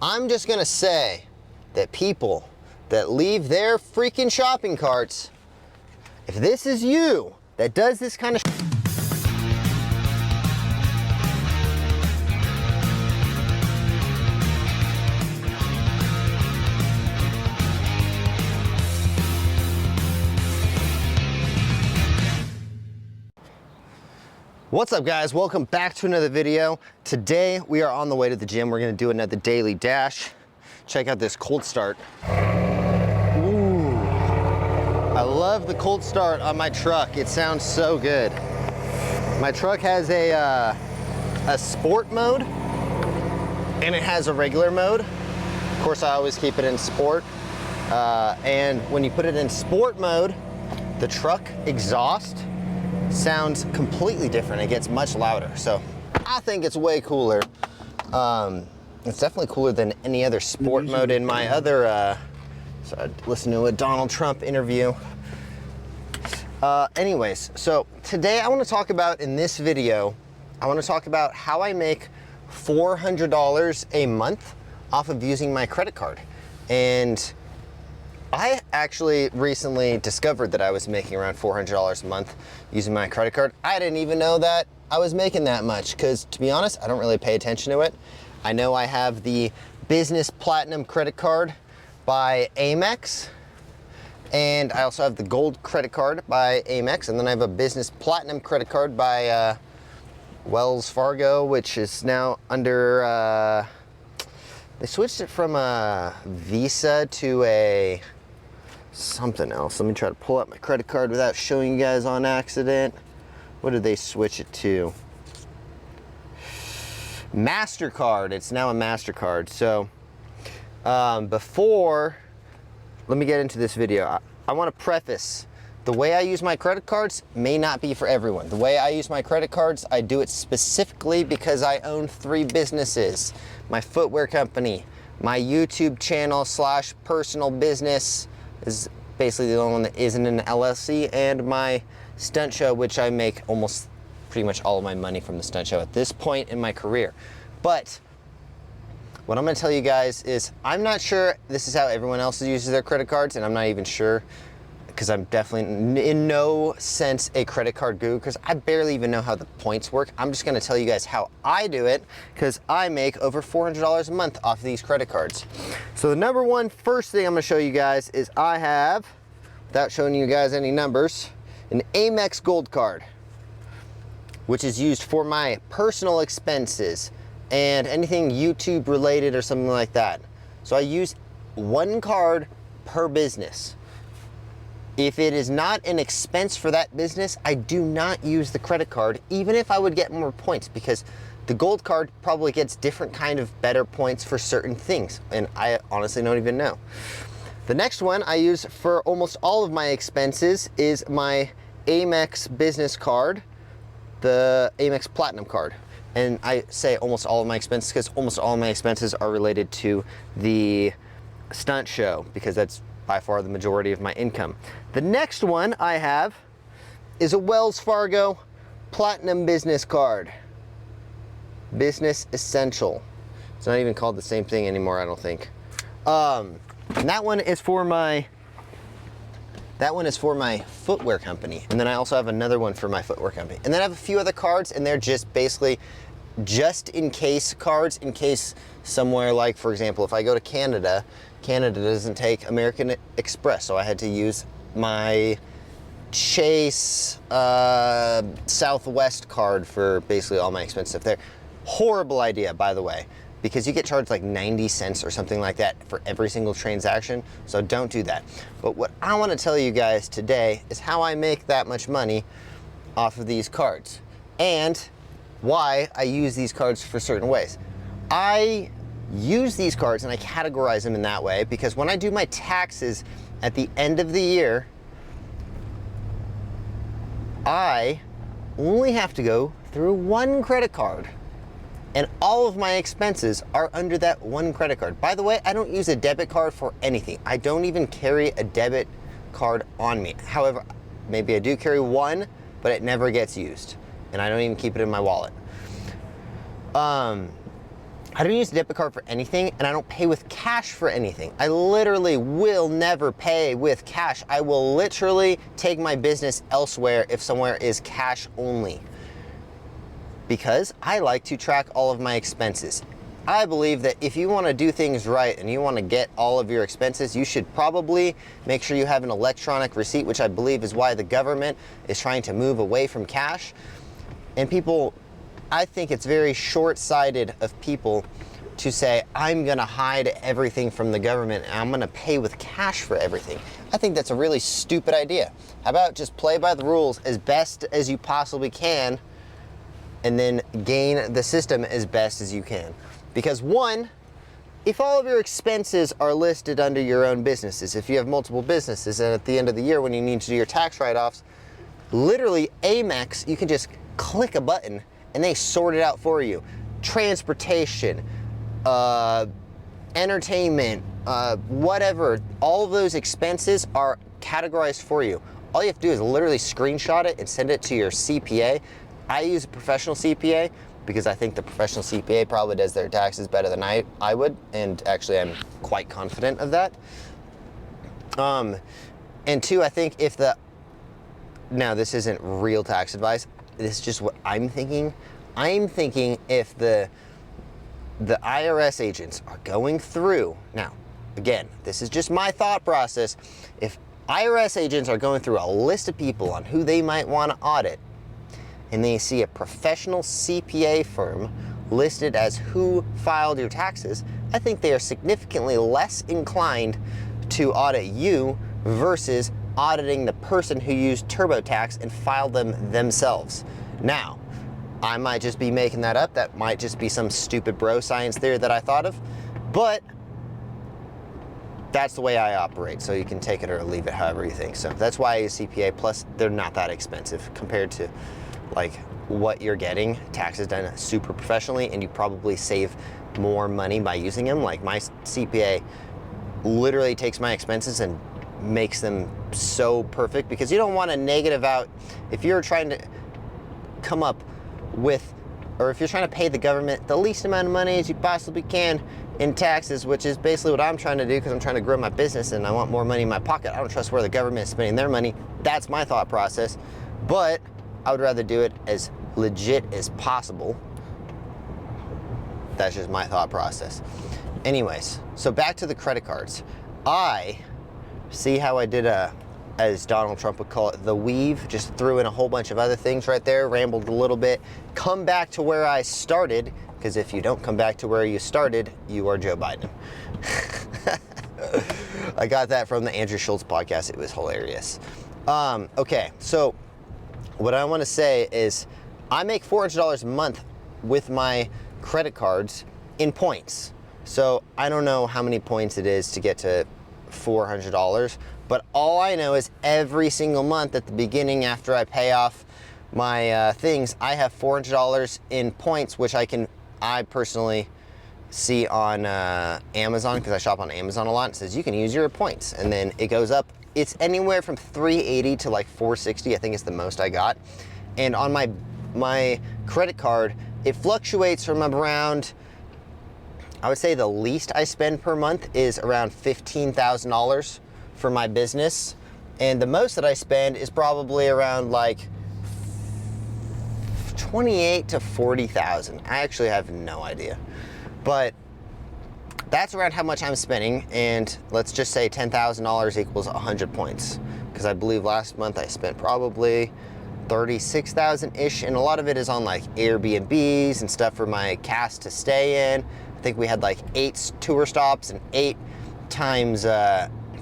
I'm just gonna say that people that leave their freaking shopping carts, if this is you that does this kind of What's up, guys? Welcome back to another video. Today we are on the way to the gym. We're gonna do another daily dash. Check out this cold start. Ooh, I love the cold start on my truck. It sounds so good. My truck has a sport mode and it has a regular mode. Of course, I always keep it in sport. And when you put it in sport mode, the truck exhaust sounds completely different. It gets much louder. So I think it's way cooler. It's definitely cooler than any other sport mode in my other, so I listened to a Donald Trump interview. Anyways, so today I want to talk about, in this video, I want to talk about how I make $400 a month off of using my credit card. And I actually recently discovered that I was making around $400 a month using my credit card. I didn't even know that I was making that much because, to be honest, I don't really pay attention to it. I know I have the Business Platinum credit card by AMEX, and I also have the Gold credit card by AMEX, and then I have a Business Platinum credit card by Wells Fargo, which is now under, they switched it from a Visa to a something else. Let me try to pull up my credit card without showing you guys on accident. What did they switch it to? MasterCard. It's now a MasterCard. So before, let me get into this video. I want to preface, the way I use my credit cards may not be for everyone. The way I use my credit cards, I do it specifically because I own 3 businesses. My footwear company, my YouTube channel / personal business is basically the only one that isn't an LLC, and my stunt show, which I make almost pretty much all of my money from the stunt show at this point in my career. But what I'm going to tell you guys is, I'm not sure this is how everyone else uses their credit cards, and I'm not even sure, because I'm definitely in no sense a credit card guru, because I barely even know how the points work. I'm just going to tell you guys how I do it, because I make over $400 a month off of these credit cards. So the number one first thing I'm going to show you guys is I have, without showing you guys any numbers, an AMEX Gold card, which is used for my personal expenses and anything YouTube related or something like that. So I use one card per business. If it is not an expense for that business, I do not use the credit card, even if I would get more points, because the Gold card probably gets different kind of better points for certain things, and I honestly don't even know. The next one I use for almost all of my expenses is my AMEX business card, the AMEX Platinum card. And I say almost all of my expenses because almost all of my expenses are related to the stunt show, because that's by far the majority of my income. The next one I have is a Wells Fargo Platinum business card. Business Essential. It's not even called the same thing anymore, I don't think. And that one is for my footwear company. And then I also have another one for my footwear company. And then I have a few other cards, and they're just basically just in case cards, in case somewhere, like for example, if I go to Canada, Canada doesn't take American Express, so I had to use my Chase Southwest card for basically all my expense stuff there. Horrible idea, by the way, because you get charged like 90 cents or something like that for every single transaction, so don't do that. But what I want to tell you guys today is how I make that much money off of these cards, and why I use these cards for certain ways. I use these cards and I categorize them in that way because when I do my taxes at the end of the year, I only have to go through one credit card, and all of my expenses are under that one credit card. By the way, I don't use a debit card for anything. I don't even carry a debit card on me. However, maybe I do carry one, but it never gets used, and I don't even keep it in my wallet. I don't use a debit card for anything, and I don't pay with cash for anything. I literally will never pay with cash. I will literally take my business elsewhere if somewhere is cash only, because I like to track all of my expenses. I believe that if you want to do things right and you want to get all of your expenses, you should probably make sure you have an electronic receipt, which I believe is why the government is trying to move away from cash. And people, I think it's very short-sighted of people to say, I'm gonna hide everything from the government and I'm gonna pay with cash for everything. I think that's a really stupid idea. How about just play by the rules as best as you possibly can and then gain the system as best as you can? Because one, if all of your expenses are listed under your own businesses, if you have multiple businesses, and at the end of the year when you need to do your tax write-offs, literally AMEX, you can just click a button and they sort it out for you. Transportation, entertainment, whatever, all of those expenses are categorized for you. All you have to do is literally screenshot it and send it to your CPA. I use a professional CPA because I think the professional CPA probably does their taxes better than I would, and actually I'm quite confident of that. And two, I think if now this isn't real tax advice, this is just what I'm thinking. I'm thinking if the IRS agents are going through, now, again, this is just my thought process. If IRS agents are going through a list of people on who they might want to audit, and they see a professional CPA firm listed as who filed your taxes, I think they are significantly less inclined to audit you versus auditing the person who used TurboTax and filed them themselves. Now, I might just be making that up. That might just be some stupid bro science theory that I thought of, but that's the way I operate. So you can take it or leave it however you think. So that's why I use CPA. Plus, they're not that expensive compared to like what you're getting taxes done super professionally, and you probably save more money by using them. Like my CPA literally takes my expenses and makes them so perfect, because you don't want to negative out if you're trying to come up with, or if you're trying to pay the government the least amount of money as you possibly can in taxes, which is basically what I'm trying to do because I'm trying to grow my business and I want more money in my pocket. I don't trust where the government is spending their money. That's my thought process. But I would rather do it as legit as possible. That's just my thought process. Anyways, so back to the credit cards. I see how I did as Donald Trump would call it, the weave, just threw in a whole bunch of other things right there, rambled a little bit, come back to where I started, because if you don't come back to where you started, you are Joe Biden. I got that from the Andrew Schultz podcast. It was hilarious. Okay, so what I want to say is I make $400 a month with my credit cards in points. So I don't know how many points it is to get to $400, but all I know is every single month at the beginning after I pay off my things, I have $400 in points, which I personally see on Amazon, because I shop on Amazon a lot. It says you can use your points, and then it goes up. It's anywhere from 380 to like 460, I think is the most I got. And on my credit card, it fluctuates from around, I would say the least I spend per month is around $15,000 for my business. And the most that I spend is probably around like 28 to 40,000. I actually have no idea. But that's around how much I'm spending, and let's just say $10,000 equals 100 points, because I believe last month I spent probably 36,000-ish, and a lot of it is on like Airbnbs and stuff for my cast to stay in. I think we had like 8 tour stops, and 8 times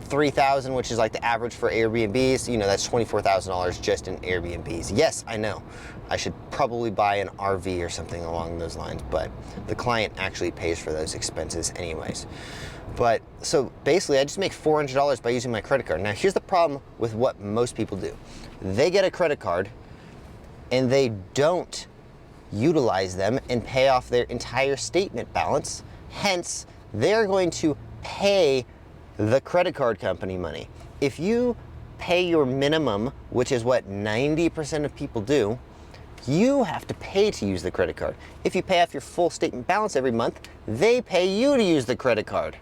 3,000, which is like the average for Airbnbs. You know, that's $24,000 just in Airbnbs. Yes, I know. I should probably buy an RV or something along those lines, but the client actually pays for those expenses anyways. But so basically I just make $400 by using my credit card. Now here's the problem with what most people do. They get a credit card and they don't utilize them and pay off their entire statement balance. Hence, they're going to pay the credit card company money. If you pay your minimum, which is what 90% of people do, You have to pay to use the credit card. If you pay off your full statement balance every month, they pay you to use the credit card.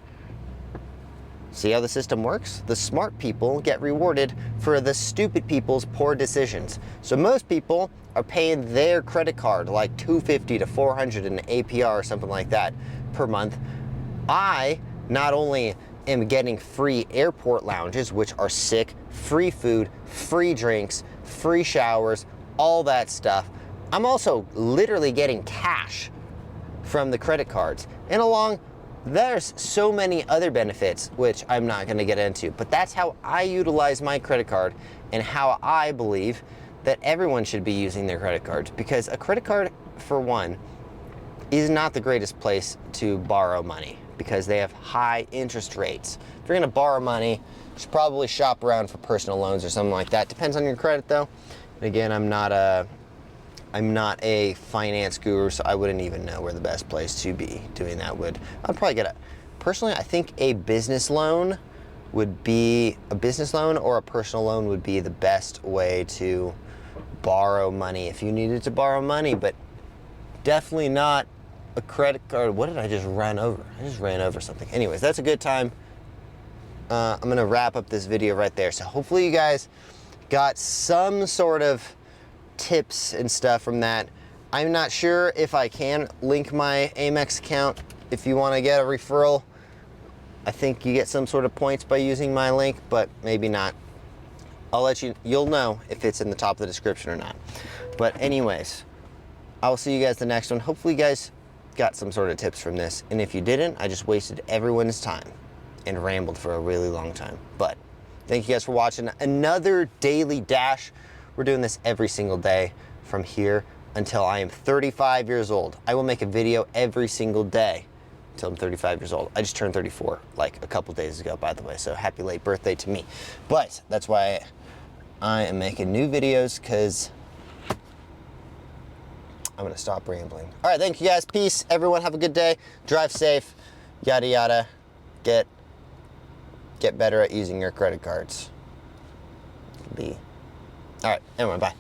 See how the system works? The smart people get rewarded for the stupid people's poor decisions. So most people are paying their credit card like $250 to $400 in APR or something like that per month. I not only am getting free airport lounges, which are sick, free food, free drinks, free showers, all that stuff. I'm also literally getting cash from the credit cards. And there's so many other benefits, which I'm not going to get into, but that's how I utilize my credit card and how I believe that everyone should be using their credit cards, because a credit card, for one, is not the greatest place to borrow money because they have high interest rates. If you're going to borrow money, you should probably shop around for personal loans or something like that. Depends on your credit though. And again, I'm not a finance guru, so I wouldn't even know where the best place to be doing that would. I'd probably personally, I think a business loan or a personal loan would be the best way to borrow money if you needed to borrow money, but definitely not a credit card. What did I just run over? I just ran over something. Anyways, that's a good time. I'm gonna wrap up this video right there. So hopefully you guys got some sort of tips and stuff from that. I'm not sure if I can link my AMEX account if you want to get a referral. I think you get some sort of points by using my link, but maybe not. You'll know if it's in the top of the description or not. But anyways, I will see you guys the next one. Hopefully you guys got some sort of tips from this. And if you didn't, I just wasted everyone's time and rambled for a really long time. But thank you guys for watching another daily dash. We're doing this every single day from here until I am 35 years old. I will make a video every single day until I'm 35 years old. I just turned 34 like a couple days ago, by the way, so happy late birthday to me. But that's why I am making new videos, because I'm gonna stop rambling. All right, thank you guys. Peace. Everyone have a good day. Drive safe, yada, yada. Get better at using your credit cards. All right, everyone, bye.